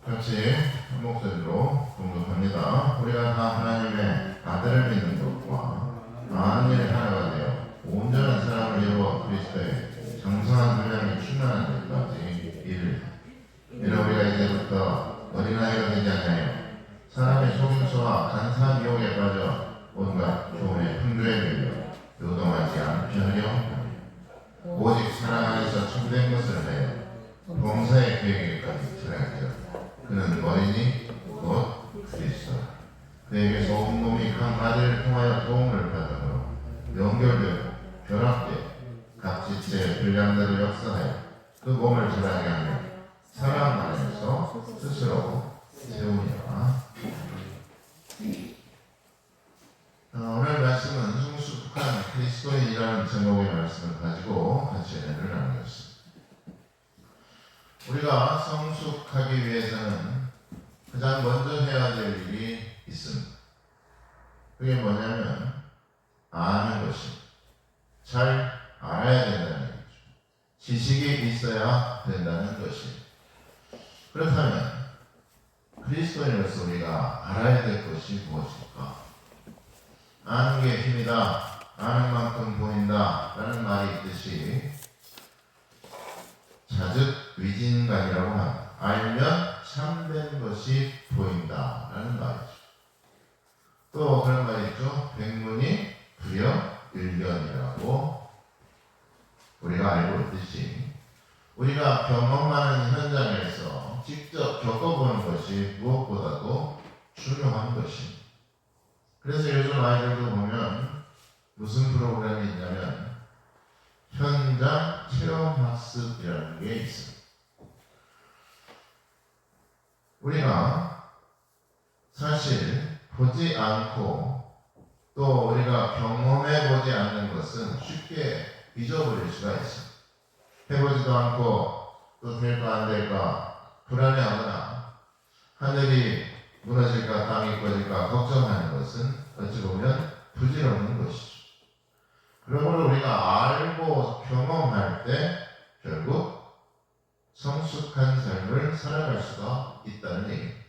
같이 한 목소리로 공독합니다. 우리가 다 하나님의 아들을 믿는 것과 만일 하나가 되어 온전한 사람을 이루어 그리스도의 장성한 분량이 충만한 데까지 이르리라. 이는 우리가 이제부터 어린아이가 되지 않냐요 사람의 속임수와 간사한 유혹에 빠져 온갖 교훈의 풍조에 밀려 요동하지 않게 하려 합니다. 오직 사랑 안에서 참된 것을 하여 범사의 계획에까지 들어가죠. 그는 어린이 곧 그리스도라. 그에게서 온몸이 한 아들을 통하여 도움을 받으므로 연결되고 결합되어 각지체의 분량대로 역사하여 그 몸을 자라게 하며 사랑 안에서 스스로 세우니라. 오늘 말씀은 성숙한 그리스도인이라는 제목의 말씀을 가지고 같이 은혜를 나누겠습니다. 우리가 성숙하기 위해서는 가장 먼저 해야 될 일이 있습니다. 그게 뭐냐면 아는 것입니다. 잘 알아야 된다는 얘기죠. 지식이 있어야 된다는 것입니다. 그렇다면 그리스도인으로서 우리가 알아야 될 것이 무엇일까? 아는 게 힘이다, 아는 만큼 보인다 라는 말이 있듯이 자즉위진관이라고 합니다. 알면 참된 것이 보인다 라는 말이죠. 또 그런 말이 있죠. 백문이 불여일견이라고 우리가 알고 있듯이 우리가 경험하는 현장에서 직접 겪어보는 것이 무엇보다도 중요한 것입니다. 그래서 요즘 아이들도 보면 무슨 프로그램이 있냐면 현장 체험학습이라는 게 있습니다. 우리가 사실 보지 않고 또 우리가 경험해 보지 않는 것은 쉽게 잊어버릴 수가 있습니다. 해보지도 않고 또 될까 안 될까 불안해하거나 하늘이 무너질까 땅이 꺼질까 걱정하는 것은 어찌 보면 부질없는 것이죠. 그러므로 우리가 알고 경험할 때 결국 성숙한 삶을 살아갈 수가 있다는 얘기입니다.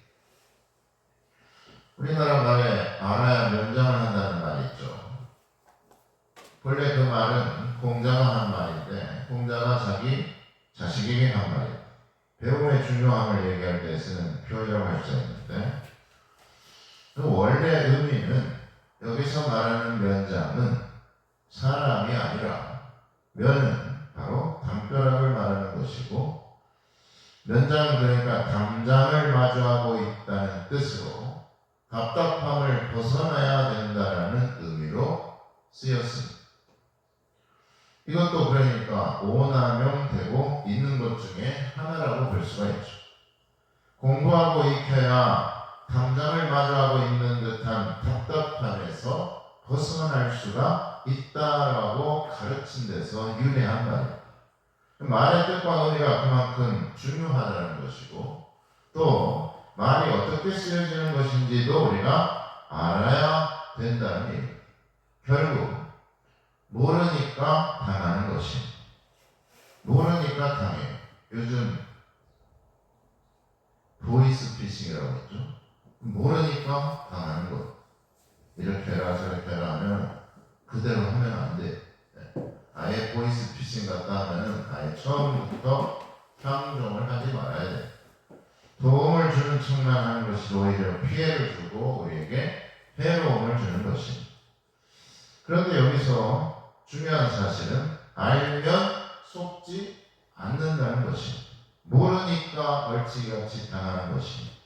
우리나라 말에 알아야 면장을 한다는 말이 있죠. 본래 그 말은 공자가 한 말인데 공자가 자기 자식에게 한 말이에요. 배움의 중요함을 얘기할 때 쓰는 표현이라고 할 수 있는데 그 원래 의미는 여기서 말하는 면장은 사람이 아니라 면은 바로 담벼락을 말하는 것이고 면장 그러니까 담장을 마주하고 있다는 뜻으로 답답함을 벗어나야 된다는 의미로 쓰였습니다. 이것도 그러니까 오남용되고 있는 것 중에 하나라고 볼 수가 있죠. 공부하고 익혀야 담장을 마주하고 있는 듯한 답답함에서 벗어날 수가 있다라고 가르친 데서 유래한 말이에요. 말의 뜻과 의미가 그만큼 중요하다는 것이고 또 말이 어떻게 쓰여지는 것인지도 우리가 알아야 된다는 얘기예요. 결국 모르니까 당하는 것입니다. 모르니까 당해요. 요즘 보이스피싱이라고 했죠. 모르니까 당하는 것. 이렇게 해라 저렇게 해라 하면 그대로 하면 안 돼. 아예 보이스피싱 같다 하면 아예 처음부터 향종을 하지 말아야 돼. 도움을 주는 척만 하는 것이 오히려 피해를 주고 우리에게 해로움을 주는 것입니다. 그런데 여기서 중요한 사실은 알면 속지 않는다는 것입니다. 모르니까 얼치같이 당하는 것입니다.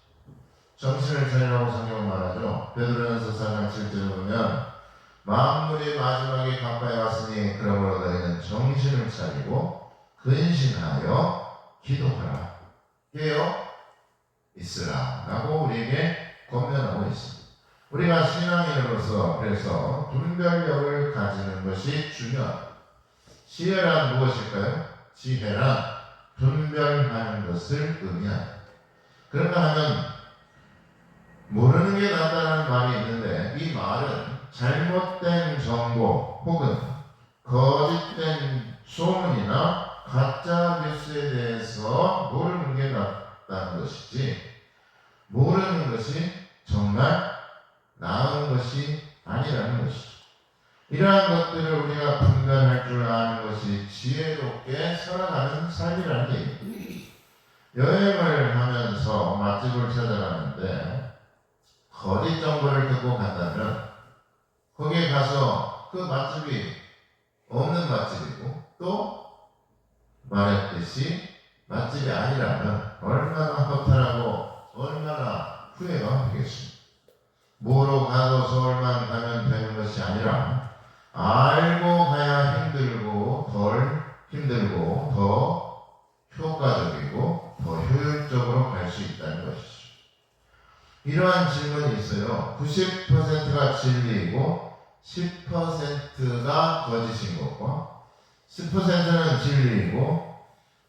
정신을 차리라고 성경은 말하죠. 베드로전서 4장 7절을 보면 만물이 마지막에 가까이 왔으니 그러므로 너희는 정신을 차리고 근신하여 기도하라. 깨어 있으라 라고 우리에게 권면하고 있습니다. 우리가 신앙인으로서 그래서 분별력을 가지는 것이 중요합니다. 지혜란 무엇일까요? 지혜란 분별하는 것을 의미합니다. 그런가 하면 모르는 게 낫다는 말이 있는데 이 말은 잘못된 정보 혹은 거짓된 소문이나 가짜 뉴스에 대해서 모르는 게 낫다는 것이지 모르는 것이 정말 나은 것이 아니라는 것이죠. 이러한 것들을 우리가 분별할 줄 아는 것이 지혜롭게 살아가는 삶이라는 얘기입니다. 여행을 하면서 맛집을 찾아가는데 거짓 정보를 듣고 간다면 거기에 가서 그 맛집이 없는 맛집이고 또 말했듯이 맛집이 아니라면 얼마나 허탈하고 얼마나 후회가 되겠습니까? 뭐로 가도 서울만 가면 되는 것이 아니라 알고 가야 힘들고 덜 힘들고 더 효과적이고 더 효율적으로 갈 수 있다는 것이죠. 이러한 질문이 있어요. 90%가 진리이고 10%가 거짓인 것과 10%는 진리이고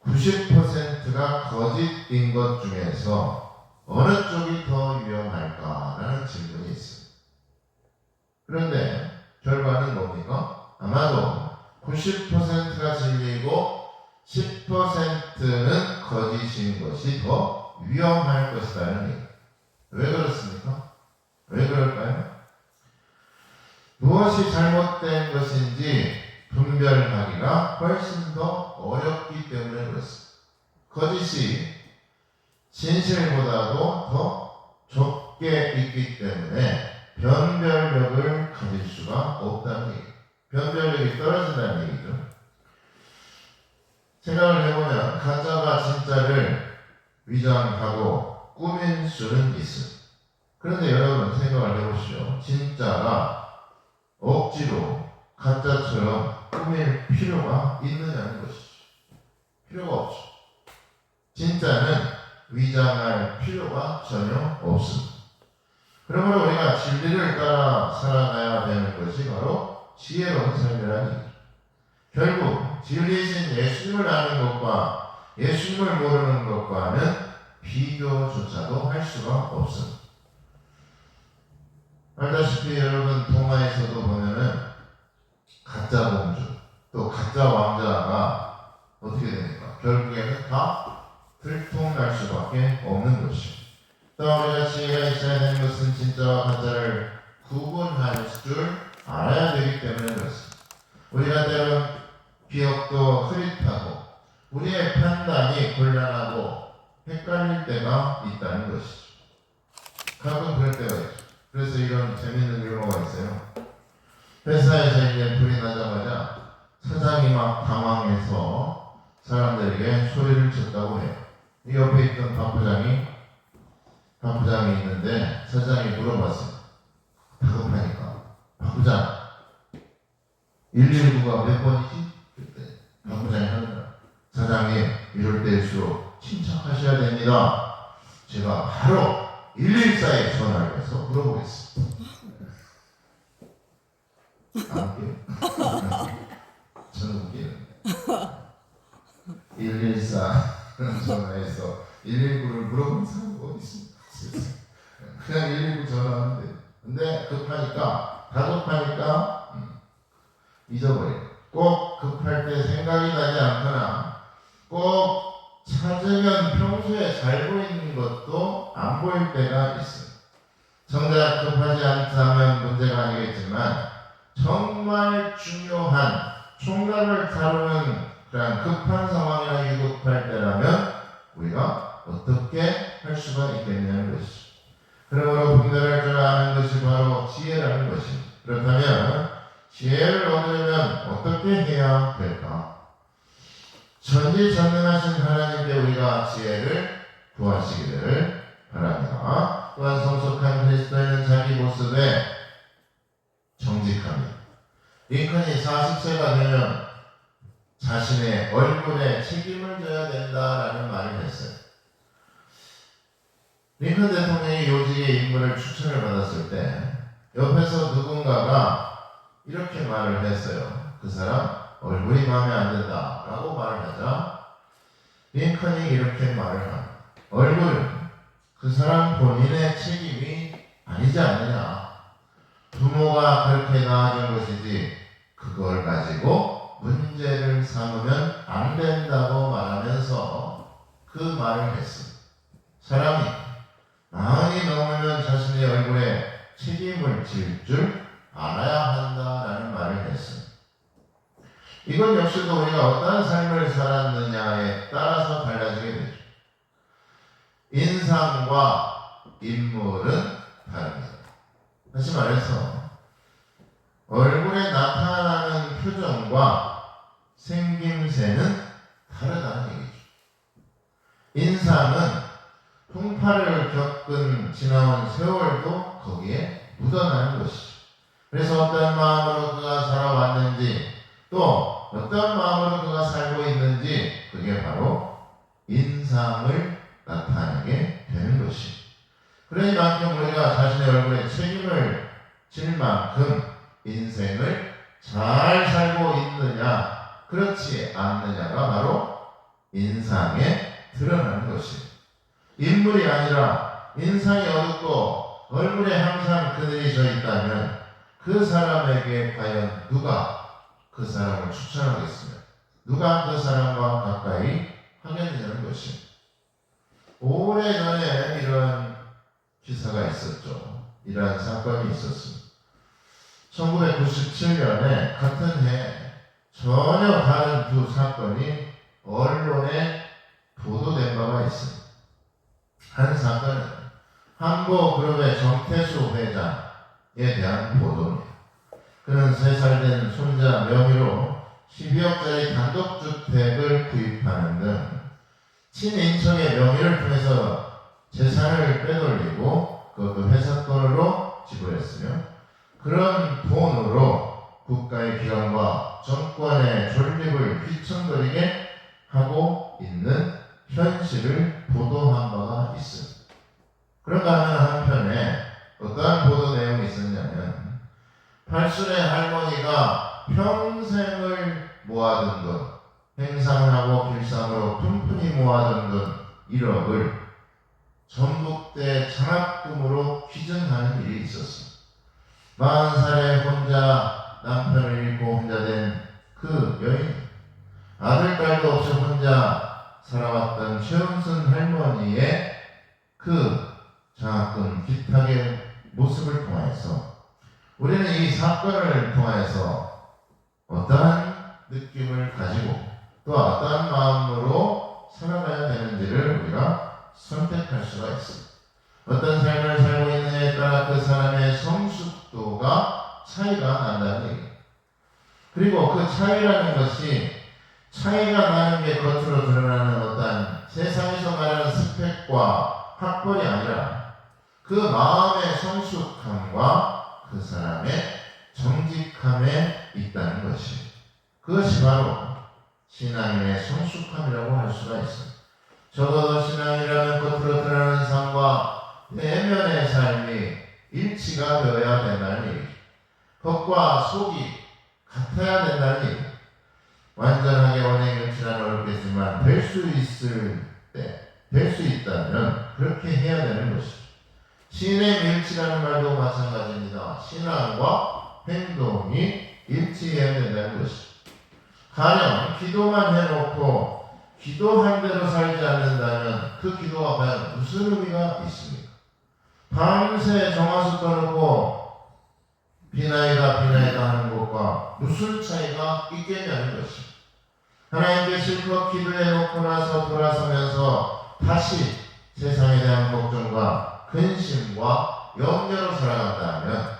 90%가 거짓인 것 중에서 어느 쪽이 더 위험할까라는 질문이 있습니다. 그런데 결과는 뭡니까? 아마도 90%가 진리이고 10%는 거짓인 것이 더 위험할 것이라는 얘기. 왜 그렇습니까? 왜 그럴까요? 무엇이 잘못된 것인지 분별하기가 훨씬 더 어렵기 때문에 그렇습니다. 거짓이 진실보다도 더 좁게 있기 때문에 변별력을 가질 수가 없다는 얘기죠. 변별력이 떨어진다는 얘기죠. 생각을 해보면 가짜가 진짜를 위장하고 꾸민 수는 있습니다. 그런데 여러분 생각을 해보시죠. 진짜가 억지로 가짜처럼 꾸밀 필요가 있느냐는 것이죠. 필요가 없죠. 진짜는 위장할 필요가 전혀 없습니다. 그러므로 우리가 진리를 따라 살아가야 되는 것이 바로 지혜로운 삶이라는 얘기죠. 결국 진리이신 예수님을 아는 것과 예수님을 모르는 것과는 비교조차도 할 수가 없습니다. 알다시피 여러분 동화에서도 보면은 가짜 공주 또 가짜 왕자가 어떻게 됩니까? 결국에는 다 들통날 수밖에 없는 것이죠. 또 우리가 지혜가 있어야 되는 것은 진짜와 가짜를 구분할 줄 알아야 되기 때문에 그렇습니다. 우리가 때론 기억도 흐릿하고 우리의 판단이 곤란하고 헷갈릴 때가 있다는 것이죠. 가끔 그럴 때가 있죠. 그래서 이런 재밌는 유머가 있어요. 회사에서 이제 불이 나자마자 사장이 막 당황해서 사람들에게 소리를 쳤다고 해요. 이 옆에 있던 박 부장이 있는데 사장이 물어봤어요. 다급하니까 박 부장 119가 몇 번이지? 그때 박 부장이 하더라. 사장님 이럴 때일수록 침착하셔야 됩니다. 제가 바로 114에 전화를 해서 물어보겠습니다. 안 웃겨요? 저는 웃기는데 114 전화해서 119를 물어본 사람이 어디 있습니까? 그냥 119 전화하면 돼요. 근데 다급하니까 잊어버려요. 꼭 급할 때 생각이 나지 않거나 꼭 찾으면 평소에 잘 보이는 것도 안 보일 때가 있어요. 정작 급하지 않다면 문제가 아니겠지만 정말 중요한 총각을 다루는 그런 급한 상황이나 위급할 때라면 우리가 어떻게 할 수가 있겠냐는 것이죠. 그러므로 분별할 줄 아는 것이 바로 지혜라는 것입니다. 그렇다면 지혜를 얻으려면 어떻게 해야 될까? 전지전능하신 하나님께 우리가 지혜를 구하시기를 바랍니다. 또한 성숙한 그리스도인은 자기 모습에 정직합니다. 링컨이 40세가 되면 자신의 얼굴에 책임을 져야 된다라는 말을 했어요. 링컨 대통령이 요직의 인물을 추천을 받았을 때 옆에서 누군가가 이렇게 말을 했어요. 그 사람 얼굴이 마음에 안 든다 라고 말을 하자 링컨이 이렇게 말을 합니다. 얼굴은 그 사람 본인의 책임이 아니지 않느냐. 부모가 그렇게 낳아준 것이지 그걸 가지고 문제를 삼으면 안 된다고 말하면서 그 말을 했습니다. 사람이 마흔이 넘으면 자신의 얼굴에 책임을 질 줄 알아야 한다라는 말을 했습니다. 이건 역시도 우리가 어떠한 삶을 살았느냐에 따라서 달라지게 되죠. 인상과 인물은 다릅니다. 다시 말해서 얼굴에 나타나는 표정과 생김새는 다르다는 얘기죠. 인상은 풍파를 겪은 지나온 세월도 거기에 묻어나는 것이죠. 그래서 어떤 마음으로 그가 살아왔는지 또 어떤 마음으로 그가 살고 있는지 그게 바로 인상을 나타내게 되는 것이죠. 그러니만큼 우리가 자신의 얼굴에 책임을 질 만큼 인생을 잘 살고 있느냐 그렇지 않느냐가 바로 인상에 드러나는 것이에요. 인물이 아니라 인상이 어둡고 얼굴에 항상 그늘이 져 있다면 그 사람에게 과연 누가 그 사람을 추천하겠으며 누가 그 사람과 가까이 하겠느냐는 것입니다. 오래전에 이런 기사가 있었죠. 이러한 사건이 있었습니다. 1997년에 같은 해 전혀 다른 두 사건이 언론에 보도된 바가 있습니다. 한 사건은 한보그룹의 정태수 회장에 대한 보도입니다. 그는 3살 된 손자 명의로 12억짜리 단독주택을 구입하는 등 친인척의 명의를 통해서 재산을 빼돌리고 그것도 회사 돈으로 지불했으며 그런 돈으로 국가의 기관과 정권의 존립을 휘청거리게 하고 있는 현실을 보도한 바가 있습니다. 그런가 하면 한편에 어떠한 보도 내용이 있었냐면 팔순의 할머니가 평생을 모아둔 돈, 행상하고 길상으로 푼푼히 모아둔 돈 1억을 전북대 장학금으로 기증하는 일이 있었습니다. 40살에 혼자 남편을 잃고 혼자 된 그 여인, 아들, 딸도 없이 혼자 살아왔던 최은순 할머니의 그 장학금 기탁의 모습을 통해서 우리는 이 사건을 통해서 어떠한 느낌을 가지고 또 어떠한 마음으로 살아가야 되는지를 우리가 선택할 수가 있습니다. 어떤 삶을 살고 있느냐에 따라 그 사람의 성숙도가 차이가 난다는 얘기입니다. 그리고 그 차이라는 것이 차이가 나는 게 겉으로 드러나는 어떤 세상에서 말하는 스펙과 학벌이 아니라 그 마음의 성숙함과 그 사람의 정직함에 있다는 것이 그것이 바로 신앙인의 성숙함이라고 할 수가 있습니다. 적어도 신앙이라는 겉으로 드러나는 삶과 내면의 삶이 일치가 되어야 된다는 얘기죠. 겉과 속이 같아야 된다는 얘기죠. 완전하게 원행일치는 어렵겠지만 될 수 있을 때, 될 수 있다면 그렇게 해야 되는 것이죠. 신행일치라는 말도 마찬가지입니다. 신앙과 행동이 일치해야 된다는 것이죠. 가령 기도만 해놓고 기도한 대로 살지 않는다면 그 기도가 과연 무슨 의미가 있습니까? 밤새 정화수 떠놓고 비나이다 하는 것과 무슨 차이가 있겠냐는 것입니다. 하나님께 실컷 기도해놓고 나서 돌아서면서 다시 세상에 대한 걱정과 근심과 염려로 살아간다면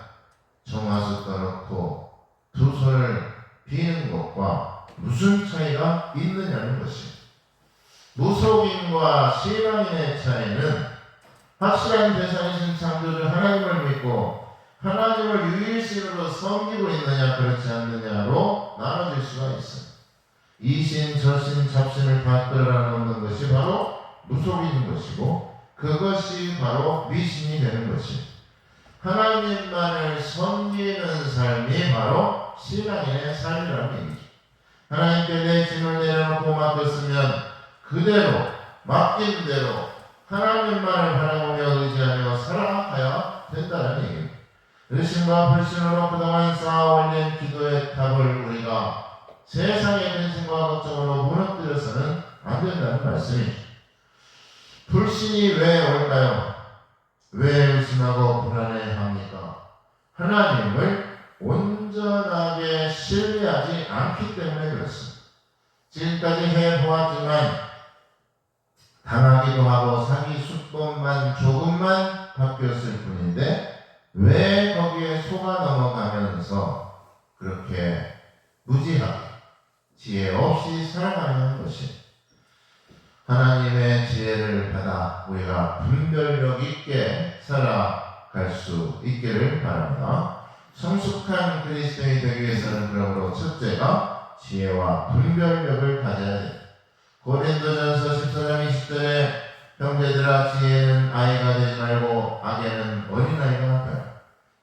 정화수 떠놓고 두 손을 비는 것과 무슨 차이가 있느냐는 것입니다. 무속인과 신앙인의 차이는 확실한 대상이신 창조주 하나님을 믿고 하나님을 유일신으로 섬기고 있느냐 그렇지 않느냐로 나눠질 수가 있습니다. 이신, 저신, 잡신을 다 끌어놓는 것이 바로 무속인 것이고 그것이 바로 미신이 되는 것입니다. 하나님만을 섬기는 삶이 바로 신앙인의 삶이라는 얘기죠. 하나님께 내 짐을 내려놓고 맡겼으면 그대로 맡긴 대로 하나님만을 바라보며 의지하며 살아가야 된다는 얘기입니다. 의심과 불신으로 그동안 쌓아 올린 기도의 답을 우리가 세상의 근심과 걱정으로 무너뜨려서는 안 된다는 말씀이죠. 불신이 왜 올까요? 왜 의심하고 불안해합니까? 하나님을 온전하게 신뢰하지 않기 때문에 그렇습니다. 지금까지 해보았지만 당하기도 하고 사기 수법만 조금만 바뀌었을 뿐인데 왜 거기에 속아 넘어가면서 그렇게 무지하게 지혜 없이 살아가는 것이 하나님의 지혜를 받아 우리가 분별력 있게 살아갈 수 있기를 바랍니다. 성숙한 그리스도인이 되기 위해서는 그러므로 첫째가 지혜와 분별력을 가져야 됩니다. 고린도전서 14장 20절에 형제들아 지혜는 아이가 되지 말고 악에는 어린아이가 같아요.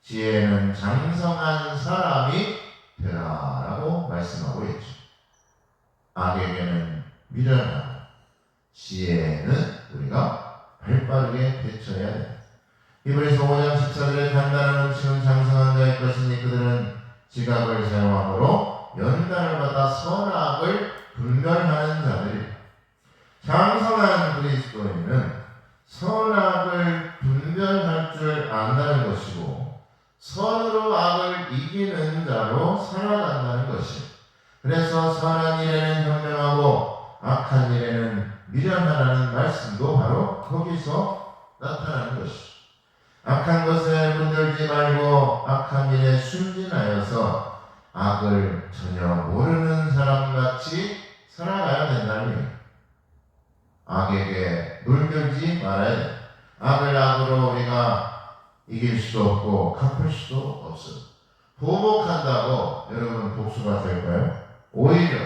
지혜는 장성한 사람이 되라라고 말씀하고 있죠. 악에게는 미련하고 지혜는 우리가 발빠르게 대처해야 됩니다. 히브리서 5장 14절에 단단한 음식은 장성한 자의 것이니 그들은 지각을 사용함으로 연단을 받아 선악을 분별하는 자들이다. 장성한 그리스도인은 선악을 분별할 줄 안다는 것이고 선으로 악을 이기는 자로 살아간다는 것이다. 그래서 선한 일에는 현명하고 악한 일에는 미련하라는 말씀도 바로 거기서 나타나는 것이죠. 악한 것에 물들지 말고 악한 일에 순진하여서 악을 전혀 모르는 사람같이 살아가야 된다는 얘기예요. 악에게 물들지 말아야 돼. 악을 악으로 우리가 이길 수도 없고 갚을 수도 없어요. 보복한다고 여러분 복수가 될까요? 오히려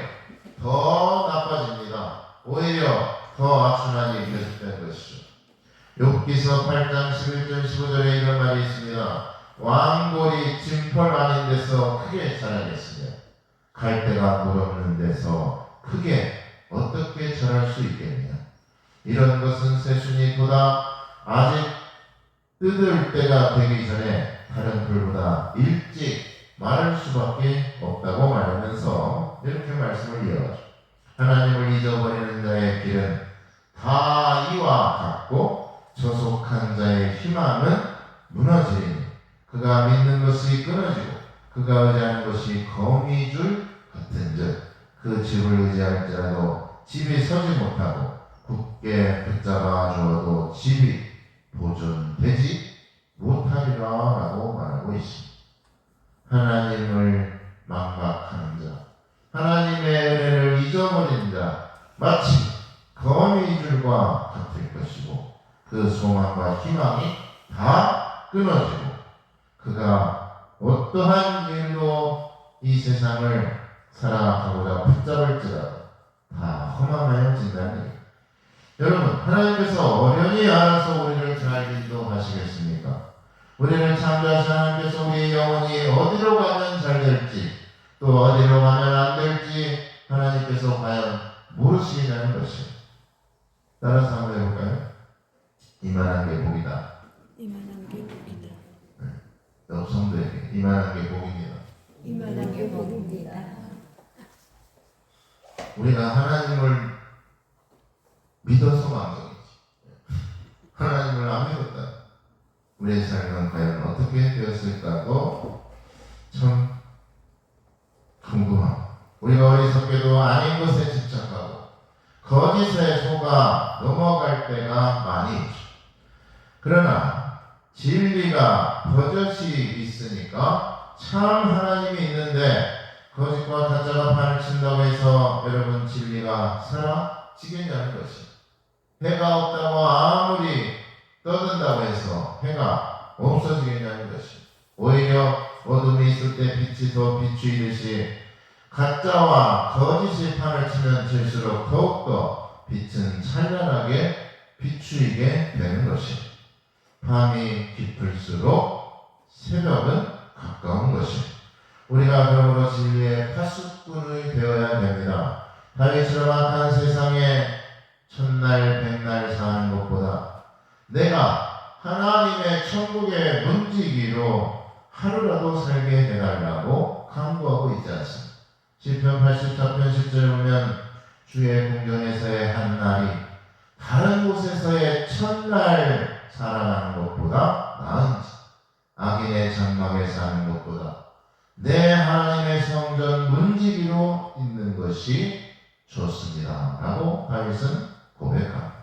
더 나빠집니다. 오히려 더 악순환이 계속되는 것이죠. 욥기서 8장 11절 15절에 이런 말이 있습니다. 왕골이 진펄 아닌 데서 크게 자라겠으며 갈대가 물 없는 데서 크게 어떻게 자랄 수 있겠느냐. 이런 것은 새순이보다 아직 뜯을 때가 되기 전에 다른 풀보다 일찍 마를 수밖에 없다고 말하면서 이렇게 말씀을 이어가죠. 하나님을 잊어버리는 자의 길은 다 이와 같고 저속한 자의 희망은 무너지리니 그가 믿는 것이 끊어지고 그가 의지하는 것이 거미줄 같은즉 그 집을 의지할지라도 집이 서지 못하고 굳게 붙잡아 주어도 집이 보존되지 못하리라 라고 말하고 있습니다. 하나님을 망각하는 자, 하나님의 은혜를 잊어버린 자 마치 거미줄과 같을 것이고 그 소망과 희망이 다 끊어지고 그가 어떠한 일로 이 세상을 살아가고자 붙잡을지라도 다 허망하여진다는 얘기입니다. 여러분, 하나님께서 어련히 알아서 우리를 잘 인도하시겠습니까? 우리를 창조하신 하나님께서 우리의 영혼이 어디로 가면 잘 될지 또 어디로 가면 안 될지 하나님께서 과연 모르시냐는 것이에요. 따라서 한번 해볼까요? 이만한 게 복이다. 이만한 게 복이다. 옆 성도에게 이만한 게 복입니다. 이만한 게 복입니다. 우리가 하나님을 믿어서 망정이지. 하나님을 안 믿었다. 우리의 삶은 과연 어떻게 되었을까도 참 궁금합니다. 우리가 어리석게도 아닌 것에 집착하고 거짓에 속아 넘어갈 때가 많이 있죠. 그러나 진리가 버젓이 있으니까 참 하나님이 있는데 거짓과 가짜가 판을 친다고 해서 여러분 진리가 사라지겠냐는 것이. 해가 없다고 아무리 떠든다고 해서 해가 없어지겠냐는 것이. 오히려 어둠이 있을 때 빛이 더 비추이듯이 가짜와 거짓이 판을 치면 칠수록 더욱더 빛은 찬란하게 비추이게 되는 것이. 밤이 깊을수록 새벽은 가까운 것이. 우리가 그러므로 진리의 파수꾼이 되어야 됩니다. 다윗처럼 악한 세상에 천날 백날 사는 것보다 내가 하나님의 천국의 문지기로 하루라도 살게 해달라고 간구하고 있지 않습니다. 시편 84편 10절에 보면 주의 궁전에서의 한 날이 다른 곳에서의 첫날 살아가는 것보다 나은지, 악인의 장막에 사는 것보다 내 하나님의 성전 문지기로 있는 것이 좋습니다 라고 다윗은 고백합니다.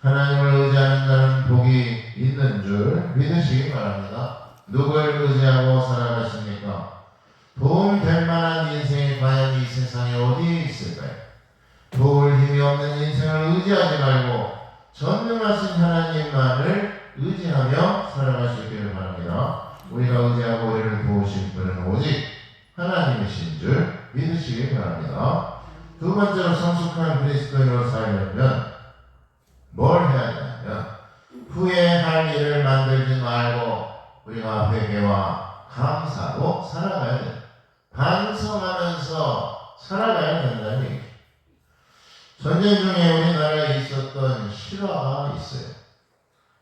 하나님을 의지하는 자는 복이 있는 줄 믿으시기 바랍니다. 누굴 의지하고 살아가십니까? 도움 될 만한 인생이 과연 이 세상에 어디에 있을까요? 도울 힘이 없는 인생을 의지하지 말고 전능하신 하나님만을 의지하며 살아갈 수 있기를 바랍니다. 우리가 의지하고 우리를 도우신 분은 오직 하나님이신 줄 믿으시기 바랍니다. 두 번째로 성숙한 그리스도인으로 살려면 뭘 해야 되냐면 후회할 일을 만들지 말고 우리가 회개와 감사로 살아가야 돼요. 반성하면서 살아가야 된다는 얘기죠. 전쟁 중에 우리나라에 있었던 실화가 있어요.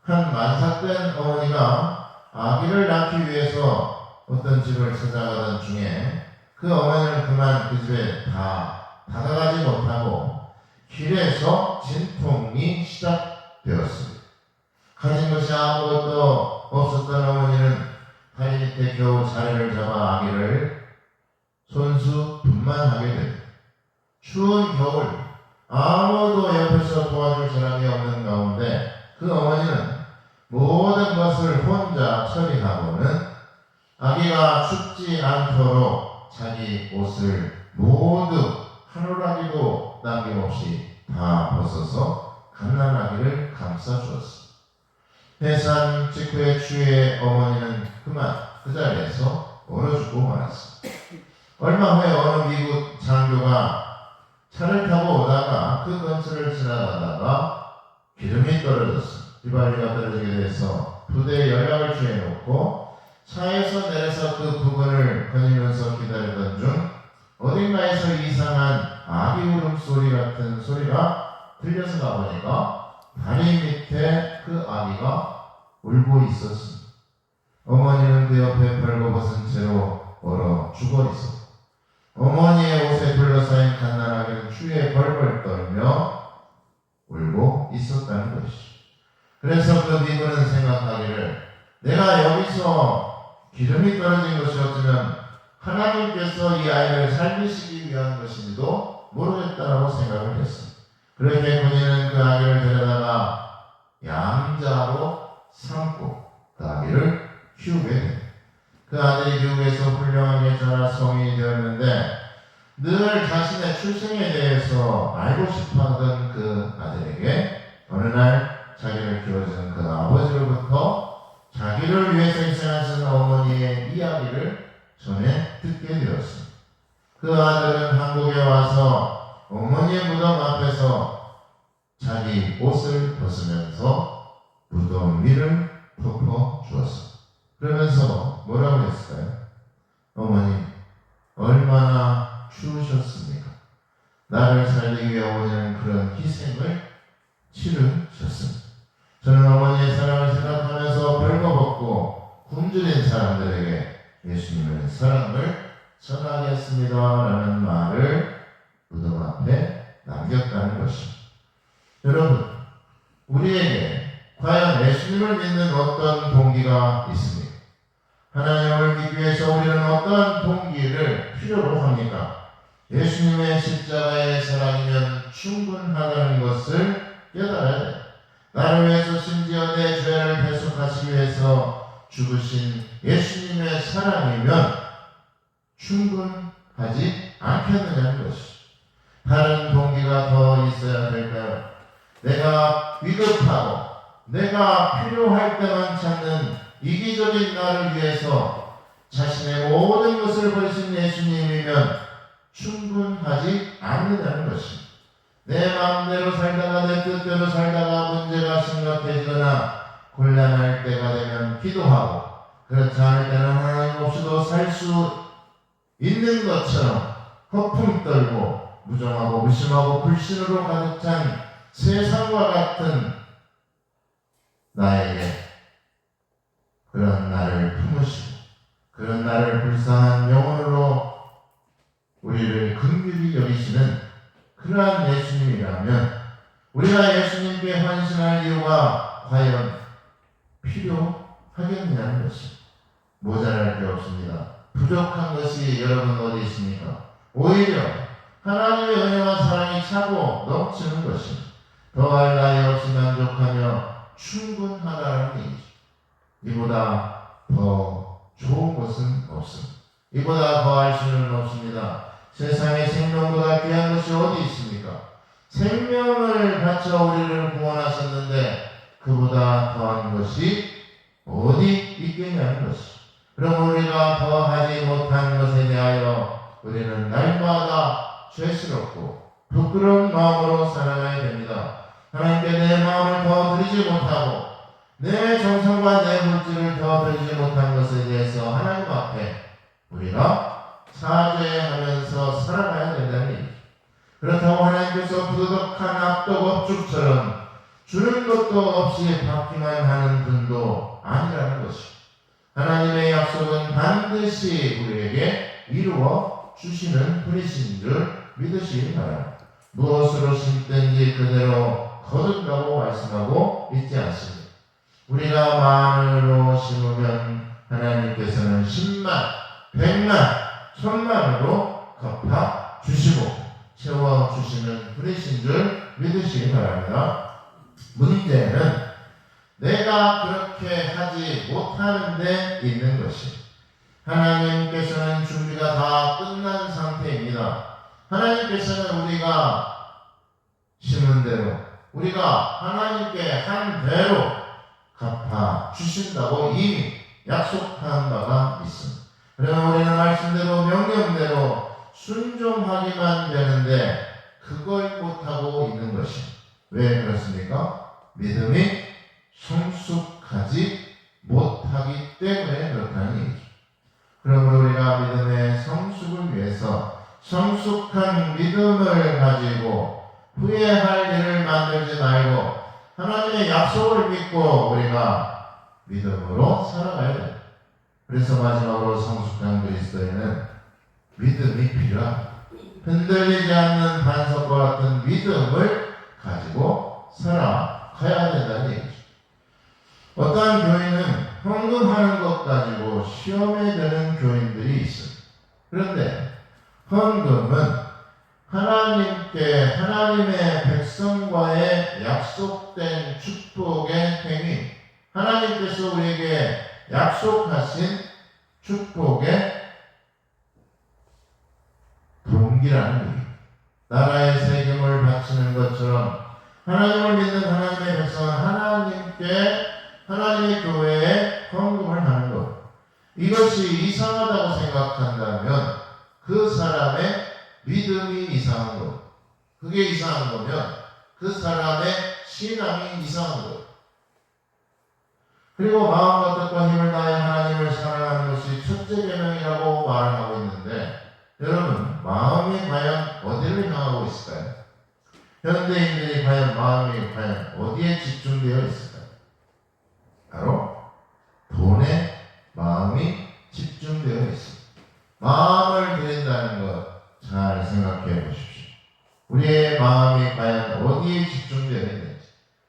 한 만삭된 어머니가 아기를 낳기 위해서 어떤 집을 찾아가던 중에 그 어머니는 그만 그 집에 다가가지 못하고 길에서 진통이 시작되었습니다. 가진 것이 아무것도 없었던 어머니는 다리 밑에 겨우 자리를 잡아 아기를 손수 분만하게 됩니다. 추운 겨울 아무도 옆에서 도와줄 사람이 없는 가운데 그 어머니는 모든 것을 혼자 처리하고는 아기가 춥지 않도록 자기 옷을 모두 하루라기도 남김없이 다 벗어서 갓난아기를 감싸주었습니다. 해산 직후의 추위에 어머니는 그만 그 자리에서 얼어 죽고 말았습니다. 얼마 후에 어느 미국 장교가 차를 타고 오다가 그 근처를 지나가다가 기름이 떨어졌습니다. 휘발유가 떨어지게 돼서 부대에 연락을 취해놓고 차에서 내려서 그 부근을 거니면서 기다리던 중 어딘가에서 이상한 아기 울음소리 같은 소리가 들려서 가보니까 다리 밑에 그 아기가 울고 있었습니다. 어머니는 그 옆에 벌거벗은 채로 얼어 죽어 있었고 어머니의 옷에 둘러싸인 갓난아기는 추위에 벌벌 떨며 울고 있었다는 것이죠. 그래서 그 미군은 생각하기를 내가 여기서 기름이 떨어진 것이 어쩌면 하나님께서 이 아이를 살리시기 위한 것인지도 모르겠다라고 생각을 했습니다. 그렇게 군인은 그 아기를 데려다가 양자로 삼고 그 아기를 키우게 됩니다. 그 아들이 미국에서 훌륭하게 자라 성인이 되었는데 늘 자신의 출생에 대해서 알고 싶어하던 그 아들에게 어느 날 자기를 키워준 그 아버지로부터 자기를 위해서 희생하신 어머니의 이야기를 전해 듣게 되었습니다. 그 아들은 한국에 와서 어머니의 무덤 앞에서 자기 옷을 벗으면서 무덤 위를 덮어 주었습니다. 그러면서 뭐라고 했을까요? 어머니, 얼마나 추우셨습니까? 나를 살리기 위해 어머니는 그런 희생을 치르셨습니다. 저는 어머니의 사랑을 생각하면서 벌거벗고 굶주린 사람들에게 예수님의 사랑을 전하겠습니다 라는 말을 무덤 앞에 남겼다는 것입니다. 여러분, 우리에게 과연 예수님을 믿는 어떤 동기가 있습니까? 하나님을 믿기 위해서 우리는 어떤 동기를 필요로 합니까? 예수님의 십자가의 사랑이면 충분하다는 것을 깨달아야 돼. 나를 위해서 심지어 내 죄를 대속하시기 위해서 죽으신 예수님의 사랑이면 충분하지 않겠느냐는 것이죠. 다른 동기가 더 있어야 될까요? 내가 위급하고 내가 필요할 때만 찾는 이기적인 나를 위해서 자신의 모든 것을 버리신 예수님이면 충분하지 않느냐는 것입니다. 내 마음대로 살다가 내 뜻대로 살다가 문제가 심각해지거나 곤란할 때가 되면 기도하고 그렇지 않을 때는 하나님 없이도 살 수 있는 것처럼 허풍 떨고 무정하고 무심하고 불신으로 가득 찬 세상과 같은 나에게 그런 나를 품으시고 그런 나를 불쌍한 영혼으로 우리를 긍휼히 여기시는 그러한 예수님이라면 우리가 예수님께 헌신할 이유가 과연 필요하겠느냐는 것이 모자랄 게 없습니다. 부족한 것이 여러분 어디 있습니까? 오히려 하나님의 은혜와 사랑이 차고 넘치는 것이 더할 나위 없이 만족하며 충분하다는 얘기죠. 이보다 더 좋은 것은 없습니다. 이보다 더할 수는 없습니다. 세상에 생명보다 귀한 것이 어디 있습니까? 생명을 바쳐 우리를 구원하셨는데 그보다 더한 것이 어디 있겠냐는 것이. 그럼 우리가 더하지 못한 것에 대하여 우리는 날마다 죄스럽고 부끄러운 마음으로 살아가야 됩니다. 하나님께 내 마음을 더 드리지 못하고 내 정성과 내 물질을 더 드리지 못한 것에 대해서 하나님 앞에 우리가 사죄하면서 살아가야 된다는 얘기죠. 그렇다고 하나님께서 부도덕한 압도업죽처럼 주는 것도 없이 받기만 하는 분도 아니라는 것이죠. 하나님의 약속은 반드시 우리에게 이루어 주시는 분이신 줄 믿으시기 바랍니다. 무엇으로 심든지 그대로 거둔다고 말씀하고 있지 않습니다. 우리가 만으로 심으면 하나님께서는 10만, 100만, 1000만으로 갚아 주시고 채워주시는 분이신 줄 믿으시기 바랍니다. 문제는 내가 그렇게 하지 못하는 데 있는 것이 하나님께서는 준비가 다 끝난 상태입니다. 하나님께서는 우리가 심은 대로 우리가 하나님께 한 대로 갚아 주신다고 이미 약속한 바가 있습니다. 그러면 우리는 말씀대로 명령대로 순종하기만 되는데 그걸 못하고 있는 것이 왜 그렇습니까? 믿음이 성숙하지 못하기 때문에 그렇다는 얘기죠. 그러므로 우리가 믿음의 성숙을 위해서 성숙한 믿음을 가지고 후회할 일을 만들지 말고 하나님의 약속을 믿고 우리가 믿음으로 살아가야 됩니다. 그래서 마지막으로 성숙한 그리스도인은 믿음이 필요합니다. 흔들리지 않는 반석과 같은 믿음을 가지고 살아가야 된다는 얘기죠. 어떠한 교인은 헌금하는 것 가지고 시험에 드는 교인들이 있습니다. 그런데 헌금은 하나님의 백성과의 약속된 축복의 행위, 하나님께서 우리에게 약속하신 축복의 동기라는 얘기입니다. 나라의 세금을 바치는 것처럼 하나님을 믿는 하나님의 백성은 하나님의 교회에 헌금을 하는 것. 이것이 이상하다고 생각한다면 그 사람의 믿음이 이상한 것. 그게 이상한 거면 그 사람의 신앙이 이상한 것. 그리고 마음과 뜻과 힘을 다해 하나님을 사랑하는 것이 첫째 계명이라고 말을 하고 있는데 여러분 마음이 과연 어디를 향하고 있을까요? 현대인들이 마음이 과연 어디에 집중되어 있을까요? 바로 돈에 마음이 집중되어 있습니다. 마음을 드린다는 것 잘 생각해 보십시오. 우리의 마음이 과연 어디에 집중되어 있는지,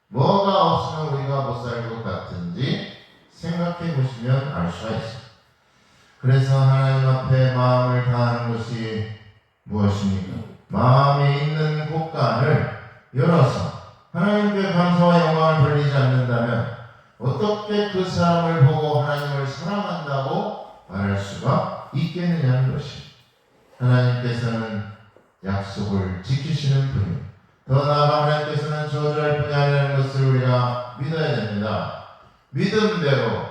뭐가 없으면 우리가 못 살 것 같은지 생각해 보시면 알 수가 있습니다. 그래서 하나님 앞에 마음을 다하는 것이 무엇입니까? 마음이 있는 곳간을 열어서 하나님께 감사와 영광을 돌리지 않는다면 어떻게 그 사람을 보고 하나님을 사랑한다고 말할 수가 있겠느냐는 것입니다. 하나님께서는 약속을 지키시는 분입니다. 더 나아가 하나님께서는 저주할 분이 아니라는 것을 우리가 믿어야 됩니다. 믿음대로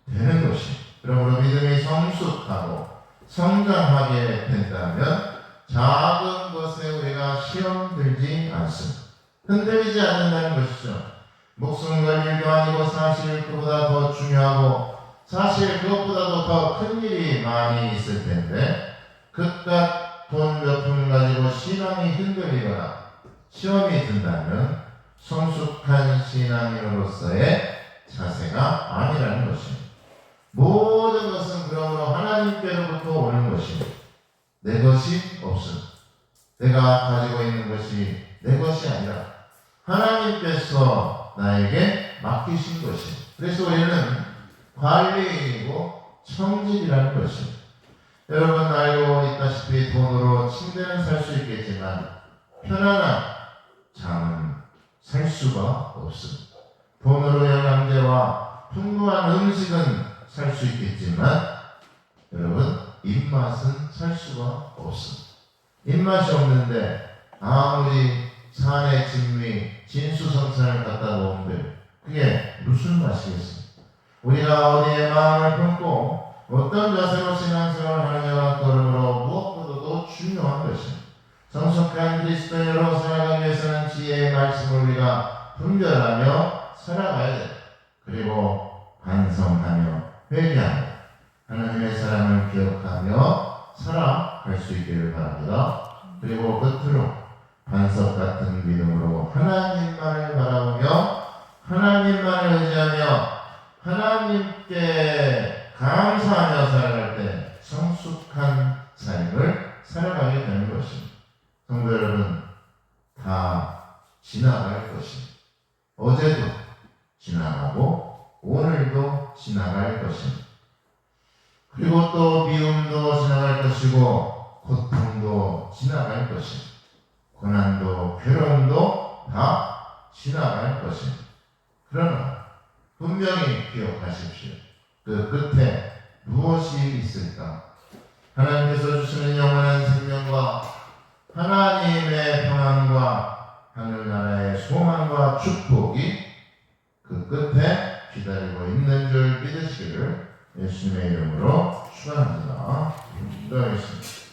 되는 것이. 그러므로 믿음이 성숙하고 성장하게 된다면 작은 것에 우리가 시험 들지 않습니다. 흔들리지 않는다는 것이죠. 목숨 걸 일도 아니고 사실 그보다 더 중요하고 사실 그것보다도 더 큰 일이 많이 있을 텐데 그깟 돈 몇 푼 가지고 신앙이 흔들리거나 시험이 든다면 성숙한 신앙인으로서의 자세가 아니라는 것입니다. 모든 것은 그러므로 하나님께로부터 오는 것입니다. 내 것이 없습니다. 내가 가지고 있는 것이 내 것이 아니라 하나님께서 나에게 맡기신 것이. 그래서 우리는 관리인이고 청직이라는 것이. 여러분 알고 있다시피 돈으로 침대는 살 수 있겠지만 편안한 잠은 살 수가 없습니다. 돈으로 영양제와 풍부한 음식은 살 수 있겠지만 여러분 입맛은 살 수가 없습니다. 입맛이 없는데 아무리 산의 진미, 진수성찬을 갖다 놓은들 그게 무슨 맛이겠습니까? 우리가 어디에 마음을 품고 어떤 자세로 신앙생활을 하느냐가 걸음으로 무엇보다도 중요한 것입니다. 성숙한 그리스도인으로 살아가기 위해서는 지혜의 말씀을 우리가 분별하며 살아가야 됩니다. 그리고 반성하며 회개하며 하나님의 사랑을 기억하며 살아갈 수 있기를 바랍니다. 그리고 끝으로 반석 같은 믿음으로 하나님만을 바라보며 하나님만을 의지하며 하나님께 감사하며 살아갈 때 성숙한 삶을 살아가게 되는 것입니다. 성도 여러분, 다 지나갈 것입니다. 어제도 지나가고 오늘도 지나갈 것입니다. 그리고 또 미움도 지나갈 것이고 고통도 지나갈 것입니다. 고난도 괴로움도 다 지나갈 것입니다. 그러나 분명히 기억하십시오. 그 끝에 무엇이 있을까? 하나님께서 주시는 영원한 생명과 하나님의 평안과 하늘나라의 소망과 축복이 그 끝에 기다리고 있는 줄 믿으시기를 예수님의 이름으로 축원합니다. 기도하겠습니다.